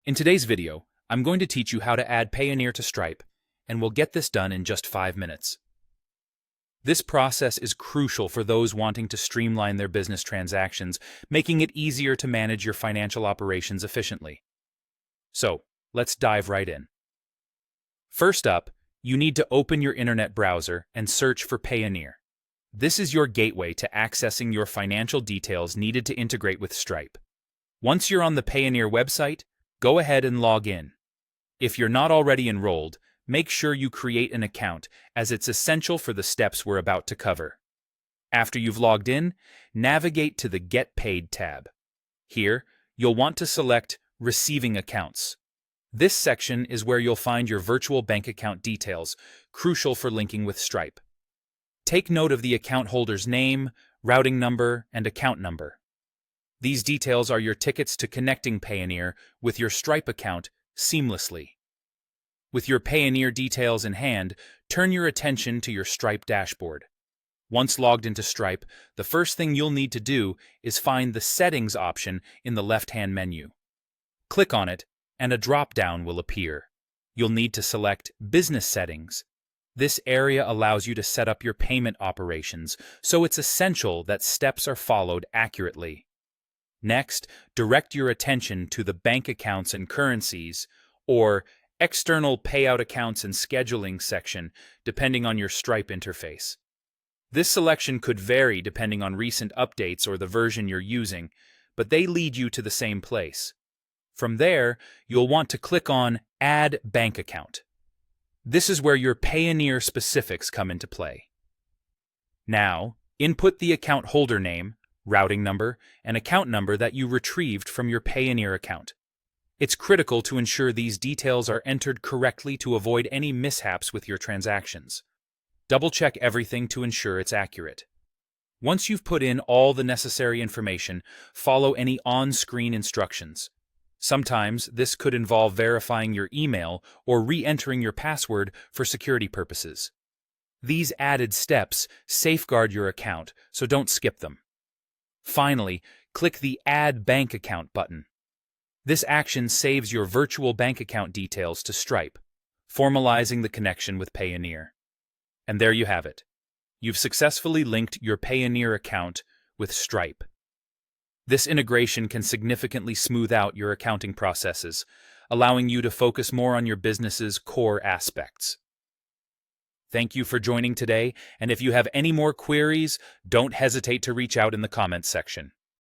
In today's video, I'm going to teach you how to add Payoneer to Stripe, and we'll get this done in just 5 minutes. This process is crucial for those wanting to streamline their business transactions, making it easier to manage your financial operations efficiently. So, let's dive right in. First up, you need to open your internet browser and search for Payoneer. This is your gateway to accessing your financial details needed to integrate with Stripe. Once you're on the Payoneer website, go ahead and log in. If you're not already enrolled, make sure you create an account, as it's essential for the steps we're about to cover. After you've logged in, navigate to the Get Paid tab. Here, you'll want to select Receiving Accounts. This section is where you'll find your virtual bank account details, crucial for linking with Stripe. Take note of the account holder's name, routing number, and account number. These details are your tickets to connecting Payoneer with your Stripe account seamlessly. With your Payoneer details in hand, turn your attention to your Stripe dashboard. Once logged into Stripe, the first thing you'll need to do is find the Settings option in the left-hand menu. Click on it, and a drop-down will appear. You'll need to select Business Settings. This area allows you to set up your payment operations, so it's essential that steps are followed accurately. Next, direct your attention to the Bank Accounts and Currencies, or External Payout Accounts and Scheduling section, depending on your Stripe interface. This selection could vary depending on recent updates or the version you're using, but they lead you to the same place. From there, you'll want to click on Add Bank Account. This is where your Payoneer specifics come into play. Now, input the account holder name, routing number, and account number that you retrieved from your Payoneer account. It's critical to ensure these details are entered correctly to avoid any mishaps with your transactions. Double-check everything to ensure it's accurate. Once you've put in all the necessary information, follow any on-screen instructions. Sometimes this could involve verifying your email or re-entering your password for security purposes. These added steps safeguard your account, so don't skip them. Finally, click the Add Bank Account button. This action saves your virtual bank account details to Stripe, formalizing the connection with Payoneer. And there you have it. You've successfully linked your Payoneer account with Stripe. This integration can significantly smooth out your accounting processes, allowing you to focus more on your business's core aspects. Thank you for joining today, and if you have any more queries, don't hesitate to reach out in the comments section.